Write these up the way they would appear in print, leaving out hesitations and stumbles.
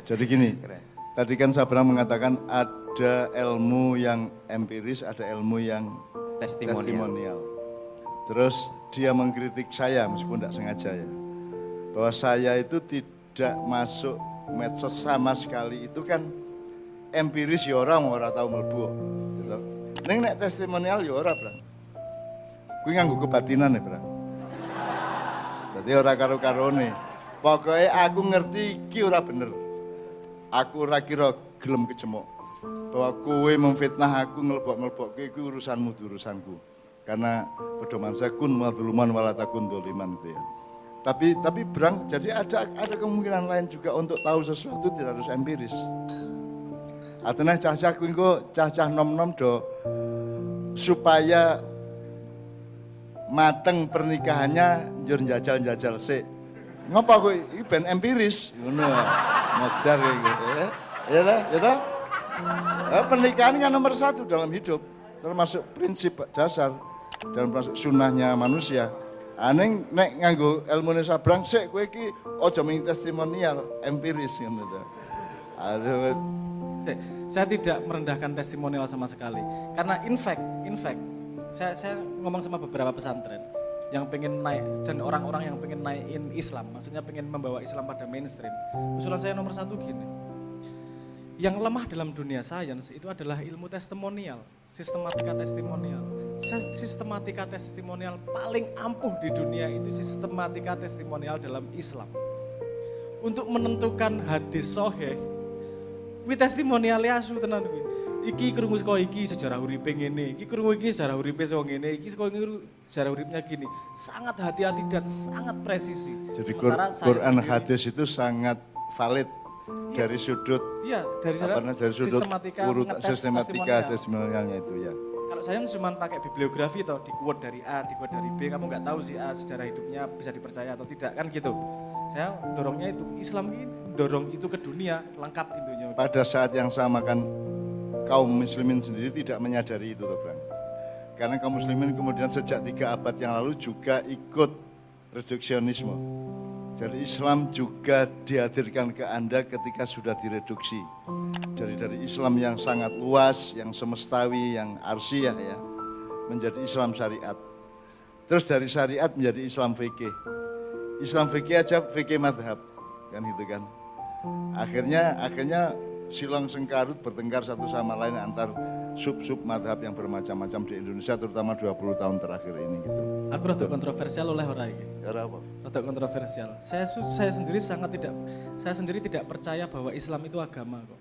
Jadi gini, tadi kan Sabra mengatakan ada ilmu yang empiris, ada ilmu yang testimonial. Terus dia mengkritik saya meskipun tidak sengaja ya, bahwa saya itu tidak masuk medsos sama sekali, itu kan empiris ya orang tahu mlebu gitu. Nek testimonial ya ora, Bang. Kuwi nganggo kebatinan ya, Bang. Jadi ora karo-karone. Pokoknya aku ngerti iki ora bener. Aku ora kira gelem kecemok. Bahwa kowe memfitnah aku ngelbok-ngelbokke iku urusanmu urusanku. Karena pedoman saya kun madluman wala takun dzaliman itu ya. Tapi Brang, jadi ada kemungkinan lain juga untuk tahu sesuatu tidak harus empiris. Artinya cah-cah kuwi engko cah-cah nom-nom do supaya mateng pernikahannya njur njajal-njajal sik. Ngapa kowe iki ben empiris ngono. Modar gitu ya. Ya ta? Pernikahan kan nomor 1 dalam hidup, termasuk prinsip dasar dan termasuk sunnahnya manusia. Aneng nek nganggo ilmune Sabrang sik kowe iki aja ming testimonial, empiris ngono ta. Aduh. Saya tidak merendahkan testimonial sama sekali. Karena in fact, saya ngomong sama beberapa pesantren yang pengen naik dan orang-orang yang pengen naikin Islam, maksudnya pengen membawa Islam pada mainstream. Usulan saya nomor 1 gini. Yang lemah dalam dunia sains itu adalah ilmu testimonial, sistematika testimonial. Sistematika testimonial paling ampuh di dunia itu sistematika testimonial dalam Islam. Untuk menentukan hadis sahih, kuwi testimonialnya asu tenan kuwi. Iki krungu saka iki sejarah uripe ngene, iki krungu iki sejarah uripe saka ngene, iki saka sejarah uripnya gini. Sangat hati-hati dan sangat presisi. Jadi Quran hadis itu sangat valid dari sudut dari sudut sistematika testimonialnya itu ya. Kalau saya cuma pakai bibliografi atau di quote dari A, di quote dari B, kamu nggak tahu si A sejarah hidupnya bisa dipercaya atau tidak kan gitu. Saya dorongnya itu Islam ini dorong itu ke dunia lengkap intinya. Pada saat yang sama kan kaum muslimin sendiri tidak menyadari itu, Bang. Karena kaum muslimin kemudian sejak 3 abad yang lalu juga ikut reduksionisme. Jadi Islam juga dihadirkan ke Anda ketika sudah direduksi. Dari Islam yang sangat luas, yang semestawi, yang arsyah ya, menjadi Islam syariat. Terus dari syariat menjadi Islam fikih. Islam fikih aja fikih madhab, kan gitu kan. Akhirnya silang sengkarut bertengkar satu sama lain antar sub-sub madhab yang bermacam-macam di Indonesia, terutama 20 tahun terakhir ini gitu. Aku rada kontroversial oleh orang ini. Ora apa? Rada kontroversial. Saya sendiri tidak percaya bahwa Islam itu agama kok.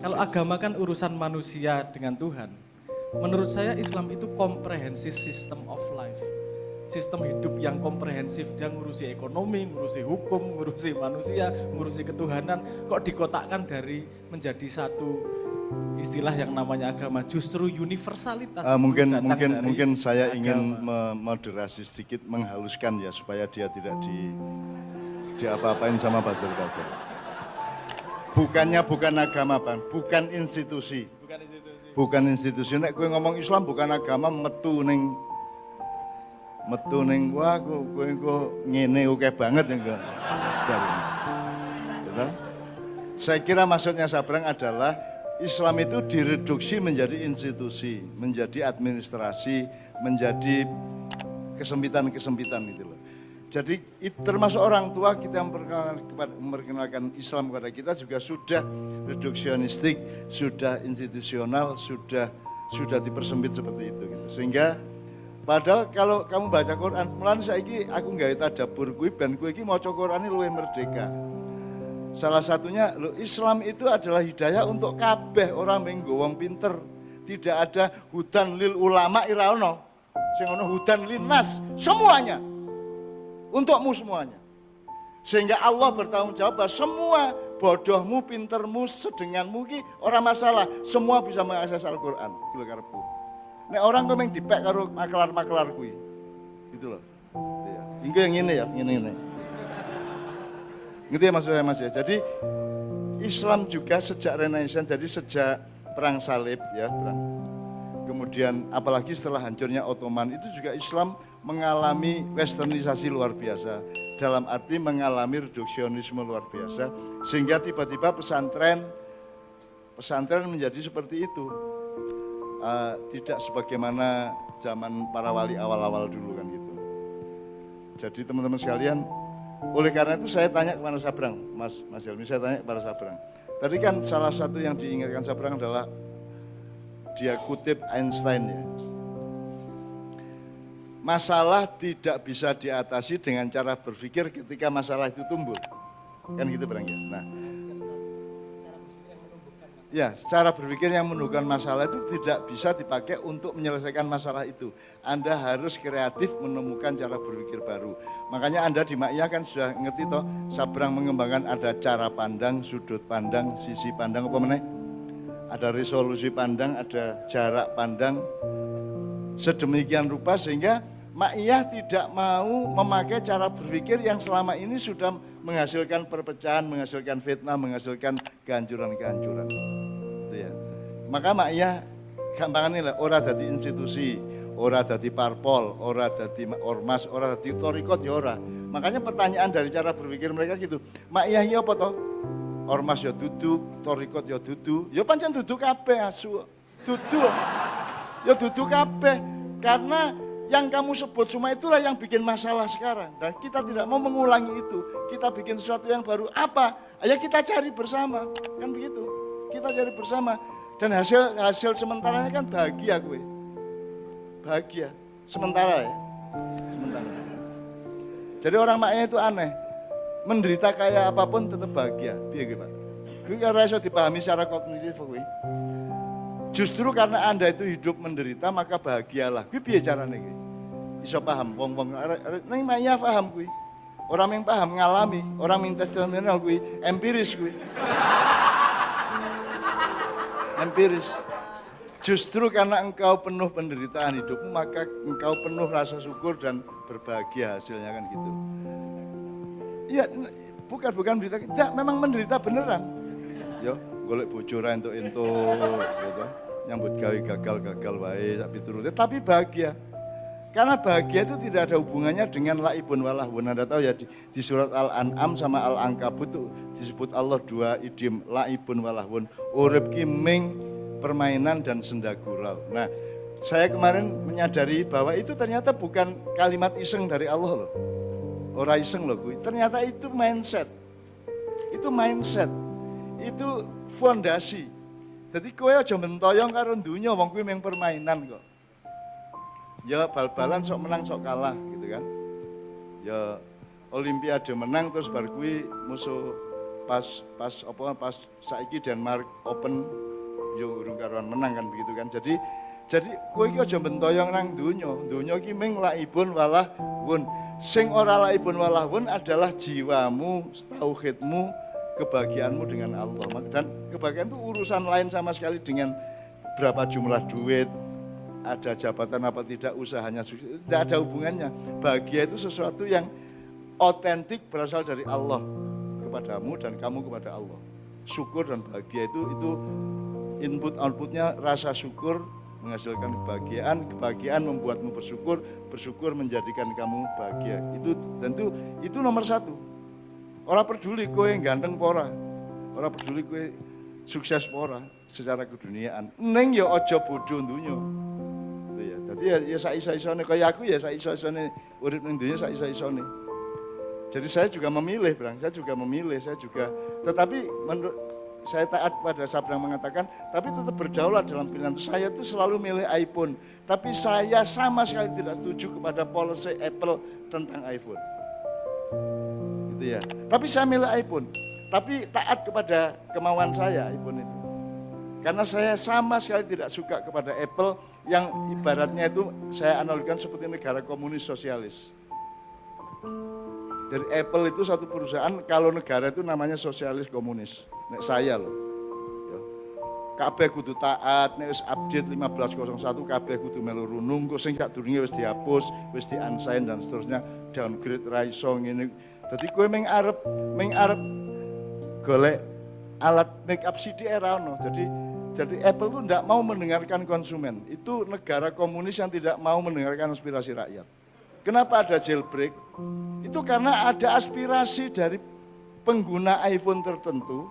Kalau agama kan urusan manusia dengan Tuhan. Menurut saya Islam itu comprehensive system of life. Sistem hidup yang komprehensif, dia ngurusi ekonomi, ngurusi hukum, ngurusi manusia, ngurusi ketuhanan, kok dikotakkan dari menjadi satu istilah yang namanya agama, justru universalitas. Mungkin saya ingin memoderasi sedikit, menghaluskan ya supaya dia tidak diapa-apain sama buzzer-buzzer. Bukan agama, Bang, bukan institusi. Bukan institusi. Nek kowe ngomong Islam bukan agama, metu ning wah kowe ngene oke banget ya. Saya kira maksudnya Sabrang adalah Islam itu direduksi menjadi institusi, menjadi administrasi, menjadi kesempitan-kesempitan gitu loh. Jadi termasuk orang tua kita yang memperkenalkan Islam kepada kita juga sudah reduksionistik, sudah institusional, sudah dipersempit seperti itu gitu. Sehingga padahal kalau kamu baca Quran, mulane saiki aku nggawe tadabbur kuwi ben kowe iki maca Qurane luwih merdeka. Salah satunya Islam itu adalah hidayah untuk kabeh orang menggo wong pinter. Tidak ada hudan lil ulama ira ono. Sing ono hudan linnas, semuanya. Untukmu semuanya. Sehingga Allah bertanggung jawab bahwa semua bodohmu, pintermu, sedenganmu ki ora masalah, semua bisa mengakses Al-Qur'an. Iki lho karepku. Nek orang kok meng dipek karo makelar-makelar kuwi. Gitu loh. Iya. Iki yang ini ya, ngene. Ngerti ya maksud saya Mas ya. Jadi Islam juga sejak Renaissance, jadi sejak perang salib ya, kemudian apalagi setelah hancurnya Ottoman itu juga Islam mengalami westernisasi luar biasa. dalam arti mengalami reduksionisme luar biasa, sehingga tiba-tiba pesantren menjadi seperti itu. Tidak sebagaimana zaman para wali awal-awal dulu kan gitu. Jadi teman-teman sekalian, oleh karena itu saya tanya kepada Sabrang, Mas Helmi, saya tanya kepada Sabrang. Tadi kan salah satu yang diingatkan Sabrang adalah dia kutip Einstein ya. Masalah tidak bisa diatasi dengan cara berpikir ketika masalah itu tumbuh. Kan gitu Bang ya. Nah, ya, cara berpikir yang menumbuhkan masalah itu tidak bisa dipakai untuk menyelesaikan masalah itu. Anda harus kreatif menemukan cara berpikir baru. Makanya Anda di Maia kan sudah ngerti toh, Sabrang mengembangkan ada cara pandang, sudut pandang, sisi pandang apa meneh? Ada resolusi pandang, ada jarak pandang. Sedemikian rupa sehingga Maiyah tidak mau memakai cara berpikir yang selama ini sudah menghasilkan perpecahan, menghasilkan fitnah, menghasilkan kehancuran-kehancuran. Itu ya. Maka Maiyah gampangan lah, ora dadi institusi, ora dadi parpol, ora dadi ormas, ora dadi torikot ya ora. Makanya pertanyaan dari cara berpikir mereka gitu, Maiyah ya apa toh? Ormas ya duduk, torikot ya duduk, ya pancen duduk kabeh asu. Duduk. Ya duduk kabeh karena yang kamu sebut semua itulah yang bikin masalah sekarang. Dan kita tidak mau mengulangi itu. Kita bikin sesuatu yang baru. Apa? Ayo kita cari bersama. Kan begitu. Kita cari bersama. Dan hasil sementaranya kan bahagia gue. Bahagia. Sementara ya. Sementara. Jadi orang maknya itu aneh. Menderita kayak apapun tetap bahagia. Biar gitu Pak. Gue karena bisa dipahami secara kognitif gue. Justru karena Anda itu hidup menderita maka bahagialah. Kuwi piye carane iki? Iso paham wong-wong ning Maia paham kuwi. Orang yang paham ngalami, orang yang testimonial kuwi empiris kuwi. Empiris. Justru karena engkau penuh penderitaan hidupmu maka engkau penuh rasa syukur dan berbahagia hasilnya kan gitu. Iya, bukan menderita, tidak, memang menderita beneran. Yo, golek bojo ra entuk-entuk gitu. Nyambut gawe gagal wae tapi turutnya tapi bahagia. Karena bahagia itu tidak ada hubungannya dengan laibun walahun. Anda tahu ya di surat Al-An'am sama Al-Ankabut itu disebut Allah dua idim laibun walahun. Urip ki ming permainan dan senda gurau. Nah, saya kemarin menyadari bahwa itu ternyata bukan kalimat iseng dari Allah loh. Ora iseng loh kuwi. Ternyata itu mindset. Itu mindset. Itu fondasi. Jadi kowe aja mentoyong karo dunya wong kuwi mung permainan kok. Ya bal-balan sok menang sok kalah gitu kan. Ya olimpiade menang terus bar kuwi musuh pas saiki Denmark Open yo urung karuan menang kan begitu kan. Jadi kowe iki aja mentoyong nang dunya. Dunya iki mung laibun walahun. Sing ora laibun walahun adalah jiwamu, tauhidmu, kebahagiaanmu dengan Allah. Dan kebahagiaan itu urusan lain sama sekali dengan berapa jumlah duit, ada jabatan apa tidak, usahanya, tidak ada hubungannya. Bahagia itu sesuatu yang otentik berasal dari Allah kepadamu dan kamu kepada Allah. Syukur dan bahagia itu input outputnya rasa syukur menghasilkan kebahagiaan membuatmu bersyukur menjadikan kamu bahagia. Itu tentu itu nomor satu. Orang peduli kowe ganteng pora, orang peduli kowe sukses pora secara keduniaan. Neng ya aja bodoh dunya. Gitu ya. Jadi ya sak-isone kaya aku ya sak-isone urip ning dunya sak-isone. Jadi saya juga memilih, Bang. Saya juga tetapi menurut saya taat pada Sabrang mengatakan, tapi tetap berdaulat dalam pilihan itu. Saya itu selalu milih iPhone, tapi saya sama sekali tidak setuju kepada policy Apple tentang iPhone. Gitu ya. Tapi saya milih iPhone, tapi taat kepada kemauan saya iPhone itu. Karena saya sama sekali tidak suka kepada Apple yang ibaratnya itu saya analogikan seperti negara komunis sosialis. Jadi Apple itu satu perusahaan, kalau negara itu namanya sosialis komunis. Nek saya loh. Ya. Kabeh kudu taat, nek wis update 1501 kabeh kudu melu runung, kok sing sadurunge wis dihapus, wis di-unsign dan seterusnya, downgrade ra iso ngene. Dadi kowe meng arep golek alat make up CD era ono. Jadi Apple itu tidak mau mendengarkan konsumen. Itu negara komunis yang tidak mau mendengarkan aspirasi rakyat. Kenapa ada jailbreak? Itu karena ada aspirasi dari pengguna iPhone tertentu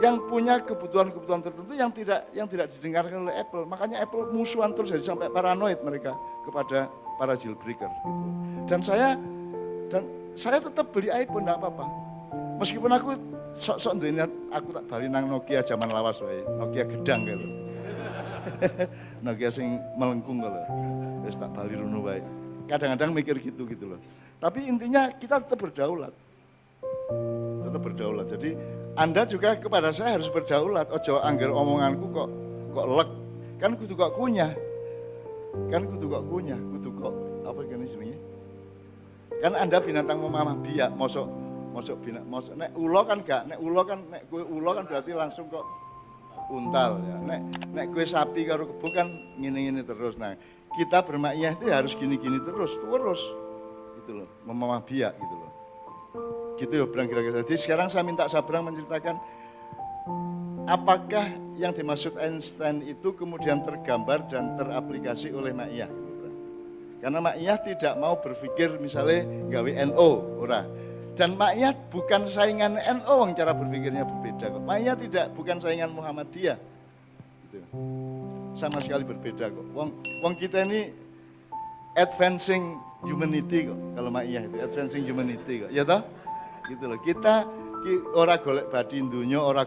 yang punya kebutuhan-kebutuhan tertentu yang tidak didengarkan oleh Apple. Makanya Apple musuhan terus, jadi sampai paranoid mereka kepada para jailbreaker. Gitu. Dan saya tetap beli iPhone, enggak apa-apa. Meskipun aku sok-sok dunia, aku tak bali nang Nokia zaman lawas wae, Nokia gedang gitu. Nokia sing melengkung kalau, wis tak bali rono wae. Kadang-kadang mikir gitu loh. Tapi intinya kita tetap berdaulat. Tetap berdaulat. Jadi Anda juga kepada saya harus berdaulat. Ojo angger omonganku kok lek. Kan kudu kok kunyah. Kudu kok apa gini jenenge? Kan Anda binatang memamah biak, mosok nek ulo kan gak, nek kowe ulo kan berarti langsung kok untal ya. Nek kowe sapi karo kebo kan ngene-ngene terus. Nah, kita bermakyah itu harus gini-gini terus gitu loh, memamah biak gitu loh. Gitu ya Brang kira-kira. Jadi sekarang saya minta Sabrang menceritakan apakah yang dimaksud Einstein itu kemudian tergambar dan teraplikasi oleh Maiyah gitu, Brang. Karena Maiyah tidak mau berpikir misalnya gawe NO ora. Dan Maiyah bukan saingan NO yang cara berpikirnya berbeda kok. Maiyah bukan saingan Muhammadiyah. Gitu. Sama sekali berbeda kok. Wong kita ini advancing humanity kok. Kalau Maiyah itu advancing humanity kok. Ya toh? Gitu loh. Kita ora golek badi dunia, ora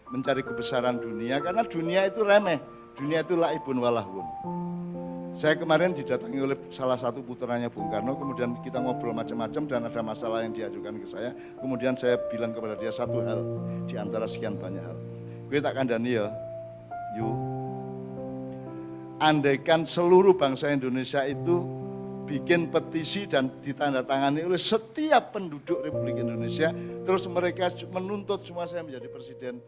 mencari kebesaran dunia karena dunia itu remeh. Dunia itu laibun walahun. Saya kemarin didatangi oleh salah satu putranya Bung Karno, kemudian kita ngobrol macam-macam dan ada masalah yang diajukan ke saya. Kemudian saya bilang kepada dia satu hal di antara sekian banyak hal. Gue tak kandani ya, andaikan seluruh bangsa Indonesia itu bikin petisi dan ditandatangani oleh setiap penduduk Republik Indonesia, terus mereka menuntut semua saya menjadi presiden.